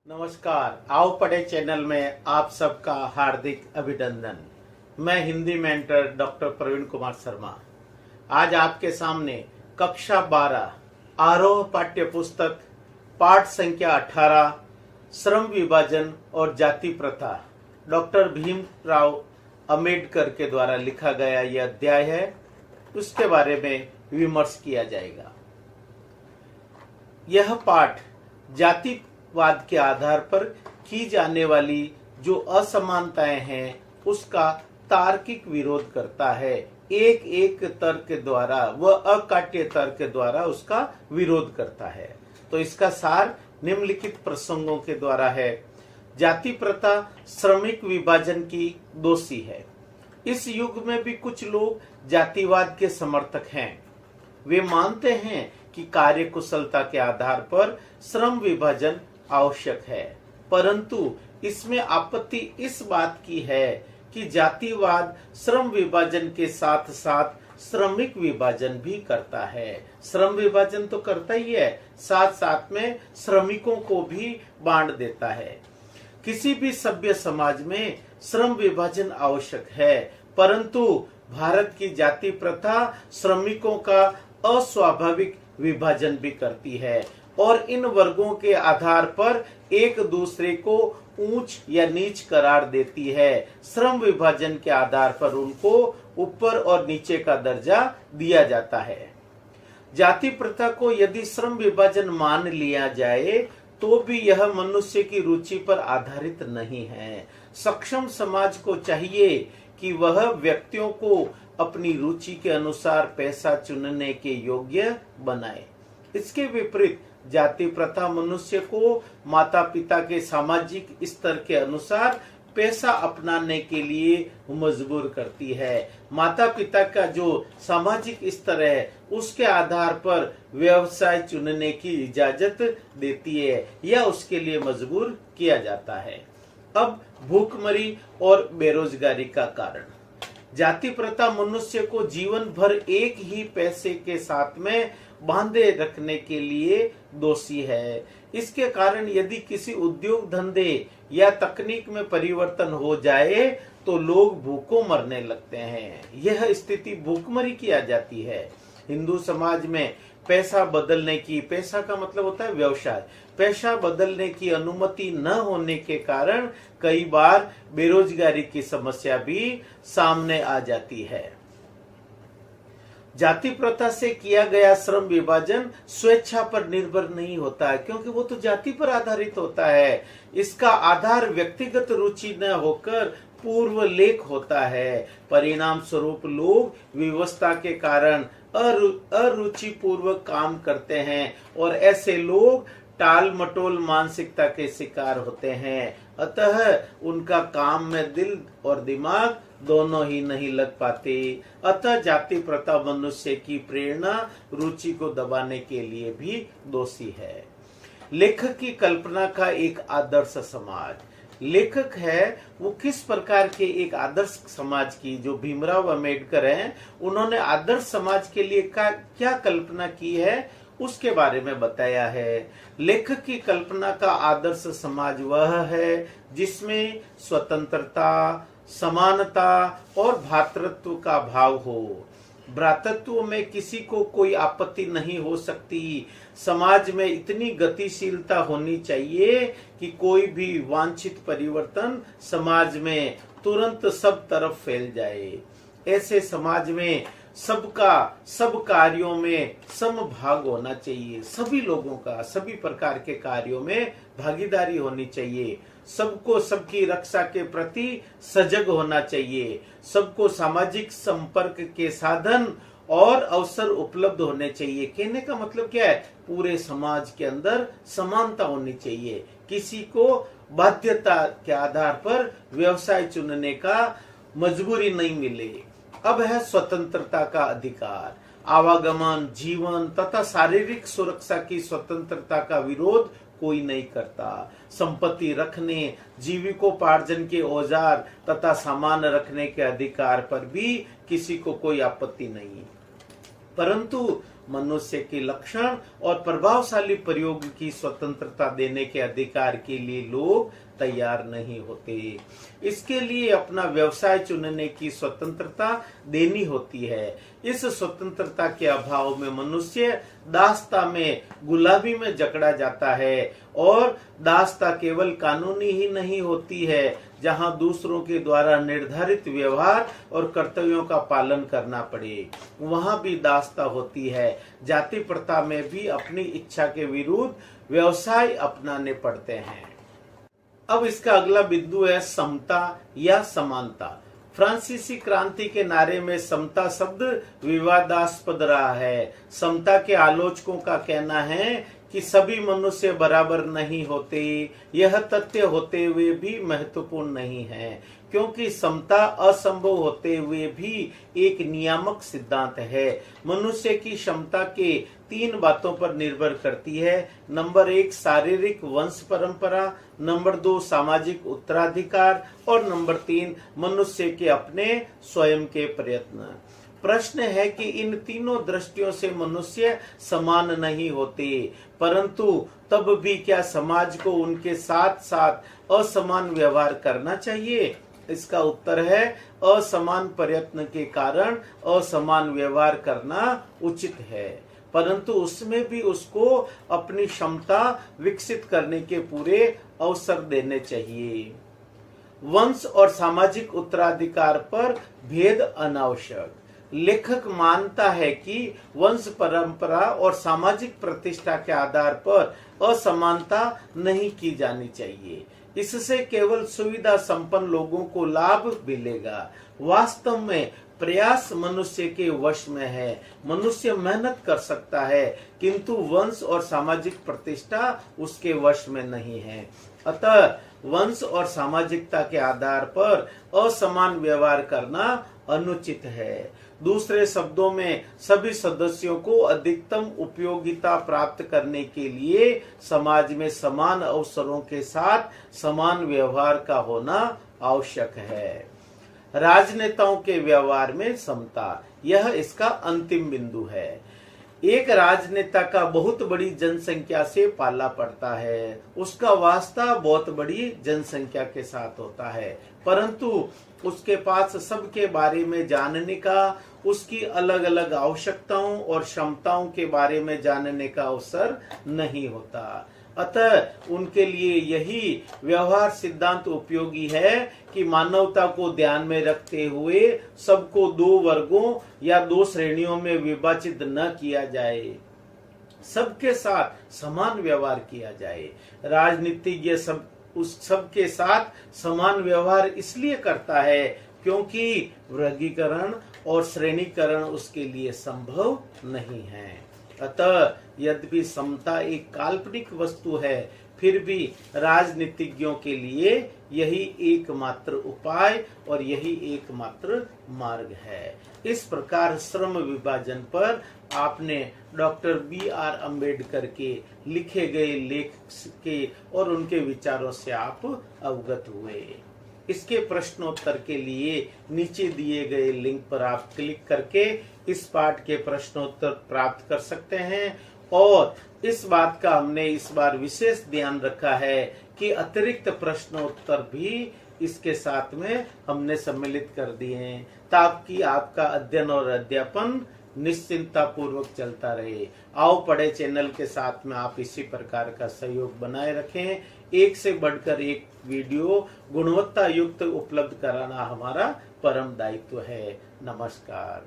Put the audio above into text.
नमस्कार, आओ पढ़े चैनल में आप सबका हार्दिक अभिनंदन। मैं हिंदी मेंटर डॉक्टर प्रवीण कुमार शर्मा आज आपके सामने कक्षा 12 आरोह पाठ्य पुस्तक पाठ संख्या 18 श्रम विभाजन और जाति प्रथा डॉक्टर भीमराव अंबेडकर के द्वारा लिखा गया यह अध्याय है, उसके बारे में विमर्श किया जाएगा। यह पाठ जातिवाद के आधार पर की जाने वाली जो असमानताएं हैं उसका तार्किक विरोध करता है। एक एक तर्क के द्वारा व अकाट्य तर्क के द्वारा उसका विरोध करता है। तो इसका सार निम्नलिखित प्रसंगों के द्वारा है। जाति प्रथा श्रमिक विभाजन की दोषी है। इस युग में भी कुछ लोग जातिवाद के समर्थक हैं। वे मानते हैं कि कार्य कुशलता के आधार पर श्रम विभाजन आवश्यक है, परंतु इसमें आपत्ति इस बात की है कि जातिवाद श्रम विभाजन के साथ साथ श्रमिक विभाजन भी करता है। श्रम विभाजन तो करता ही है, साथ साथ में श्रमिकों को भी बांट देता है। किसी भी सभ्य समाज में श्रम विभाजन आवश्यक है, परंतु भारत की जाति प्रथा श्रमिकों का अस्वाभाविक विभाजन भी करती है और इन वर्गों के आधार पर एक दूसरे को ऊंच या नीच करार देती है। श्रम विभाजन के आधार पर उनको ऊपर और नीचे का दर्जा दिया जाता है। जाति प्रथा को यदि श्रम विभाजन मान लिया जाए तो भी यह मनुष्य की रुचि पर आधारित नहीं है। सक्षम समाज को चाहिए कि वह व्यक्तियों को अपनी रुचि के अनुसार पैसा चुनने के योग्य बनाए। इसके विपरीत जाति प्रथा मनुष्य को माता पिता के सामाजिक स्तर के अनुसार पैसा अपनाने के लिए मजबूर करती है। माता पिता का जो सामाजिक स्तर है उसके आधार पर व्यवसाय चुनने की इजाजत देती है या उसके लिए मजबूर किया जाता है। अब भूखमरी और बेरोजगारी का कारण। जाति प्रथा मनुष्य को जीवन भर एक ही पैसे के साथ में बांधे रखने के लिए दोषी है। इसके कारण यदि किसी उद्योग धंधे या तकनीक में परिवर्तन हो जाए तो लोग भूखों मरने लगते हैं। यह स्थिति भूखमरी की आ जाती है। हिंदू समाज में पैसा बदलने की, पैसा का मतलब होता है व्यवसाय, पैसा बदलने की अनुमति न होने के कारण कई बार बेरोजगारी की समस्या भी सामने आ जाती है। जाति प्रथा से किया गया श्रम विभाजन स्वेच्छा पर निर्भर नहीं होता है, क्योंकि वो तो जाति पर आधारित होता है। इसका आधार व्यक्तिगत रुचि न होकर पूर्व लेख होता है। परिणाम स्वरूप लोग विवशता के कारण अरुचि पूर्वक काम करते हैं और ऐसे लोग टाल मटोल मानसिकता के शिकार होते हैं। अतः उनका काम में दिल और दिमाग दोनों ही नहीं लग पाते। अतः जाति प्रथा मनुष्य की प्रेरणा रुचि को दबाने के लिए भी दोषी है। लेखक की कल्पना का एक आदर्श समाज। लेखक है वो किस प्रकार के एक आदर्श समाज की, जो भीमराव अंबेडकर हैं, उन्होंने आदर्श समाज के लिए क्या कल्पना की है उसके बारे में बताया है। लेखक की कल्पना का आदर्श समाज वह है जिसमें स्वतंत्रता, समानता और भ्रातृत्व का भाव हो। भ्रातृत्व में किसी को कोई आपत्ति नहीं हो सकती। समाज में इतनी गतिशीलता होनी चाहिए कि कोई भी वांछित परिवर्तन समाज में तुरंत सब तरफ फैल जाए। ऐसे समाज में सबका सब कार्यों में समभाग होना चाहिए। सभी लोगों का सभी प्रकार के कार्यों में भागीदारी होनी चाहिए। सबको सबकी रक्षा के प्रति सजग होना चाहिए। सबको सामाजिक संपर्क के साधन और अवसर उपलब्ध होने चाहिए। कहने का मतलब क्या है? पूरे समाज के अंदर समानता होनी चाहिए। किसी को बाध्यता के आधार पर व्यवसाय चुनने का मजबूरी नहीं मिले। अब है स्वतंत्रता का अधिकार। आवागमन, जीवन तथा शारीरिक सुरक्षा की स्वतंत्रता का विरोध कोई नहीं करता। संपत्ति रखने, जीविकोपार्जन के औजार तथा सामान रखने के अधिकार पर भी किसी को कोई आपत्ति नहीं, परंतु मनुष्य के लक्षण और प्रभावशाली प्रयोग की स्वतंत्रता देने के अधिकार के लिए लोग तैयार नहीं होते। इसके लिए अपना व्यवसाय चुनने की स्वतंत्रता देनी होती है। इस स्वतंत्रता के अभाव में मनुष्य दासता में, गुलामी में जकड़ा जाता है। और दासता केवल कानूनी ही नहीं होती है, जहां दूसरों के द्वारा निर्धारित व्यवहार और कर्तव्यों का पालन करना पड़े, वहां भी दासता होती है। जाति प्रथा में भी अपनी इच्छा के विरुद्ध व्यवसाय अपनाने पड़ते हैं। अब इसका अगला बिंदु है समता या समानता। फ्रांसीसी क्रांति के नारे में समता शब्द विवादास्पद रहा है। समता के आलोचकों का कहना है कि सभी मनुष्य बराबर नहीं होते। यह तथ्य होते हुए भी महत्वपूर्ण नहीं है, क्योंकि समता असंभव होते हुए भी एक नियामक सिद्धांत है। मनुष्य की क्षमता के 3 बातों पर निर्भर करती है। नंबर 1 शारीरिक वंश परंपरा, नंबर 2 सामाजिक उत्तराधिकार और नंबर 3 मनुष्य के अपने स्वयं के प्रयत्न। प्रश्न है कि इन तीनों दृष्टियों से मनुष्य समान नहीं होते, परंतु तब भी क्या समाज को उनके साथ साथ असमान व्यवहार करना चाहिए? इसका उत्तर है असमान प्रयत्न के कारण असमान व्यवहार करना उचित है, परंतु उसमें भी उसको अपनी क्षमता विकसित करने के पूरे अवसर देने चाहिए। वंश और सामाजिक उत्तराधिकार पर भेद अनावश्यक। लेखक मानता है कि वंश परंपरा और सामाजिक प्रतिष्ठा के आधार पर असमानता नहीं की जानी चाहिए। इससे केवल सुविधा संपन्न लोगों को लाभ मिलेगा। वास्तव में प्रयास मनुष्य के वश में है। मनुष्य मेहनत कर सकता है, किंतु वंश और सामाजिक प्रतिष्ठा उसके वश में नहीं है। अतः वंश और सामाजिकता के आधार पर असमान व्यवहार करना अनुचित है। दूसरे शब्दों में सभी सदस्यों को अधिकतम उपयोगिता प्राप्त करने के लिए समाज में समान अवसरों के साथ समान व्यवहार का होना आवश्यक है। राजनेताओं के व्यवहार में समता, यह इसका अंतिम बिंदु है। एक राजनेता का बहुत बड़ी जनसंख्या से पाला पड़ता है। उसका वास्ता बहुत बड़ी जनसंख्या के साथ होता है, परंतु उसके पास सबके बारे में जानने का, उसकी अलग अलग आवश्यकताओं और क्षमताओं के बारे में जानने का अवसर नहीं होता। अतः उनके लिए यही व्यवहार सिद्धांत उपयोगी है कि मानवता को ध्यान में रखते हुए सबको 2 वर्गों या 2 श्रेणियों में विभाजित न किया जाए, सबके साथ समान व्यवहार किया जाए। राजनीतिज्ञ सबके साथ समान व्यवहार इसलिए करता है क्योंकि वर्गीकरण और श्रेणीकरण उसके लिए संभव नहीं है। अतः यद्यपि समता एक काल्पनिक वस्तु है, फिर भी राजनीतिज्ञों के लिए यही एकमात्र उपाय और यही एकमात्र मार्ग है। इस प्रकार श्रम विभाजन पर आपने डॉक्टर B.R. अम्बेडकर के लिखे गए लेख के और उनके विचारों से आप अवगत हुए। इसके प्रश्नोत्तर के लिए नीचे दिए गए लिंक पर आप क्लिक करके इस पाठ के प्रश्नोत्तर प्राप्त कर सकते हैं। और इस बात का हमने इस बार विशेष ध्यान रखा है कि अतिरिक्त प्रश्नोत्तर भी इसके साथ में हमने सम्मिलित कर दिए हैं, ताकि आपका अध्ययन और अध्यापन निश्चिंता पूर्वक चलता रहे। आओ पढ़े चैनल के साथ में आप इसी प्रकार का सहयोग बनाए रखें। एक से बढ़कर एक वीडियो गुणवत्ता युक्त उपलब्ध कराना हमारा परम दायित्व है। नमस्कार।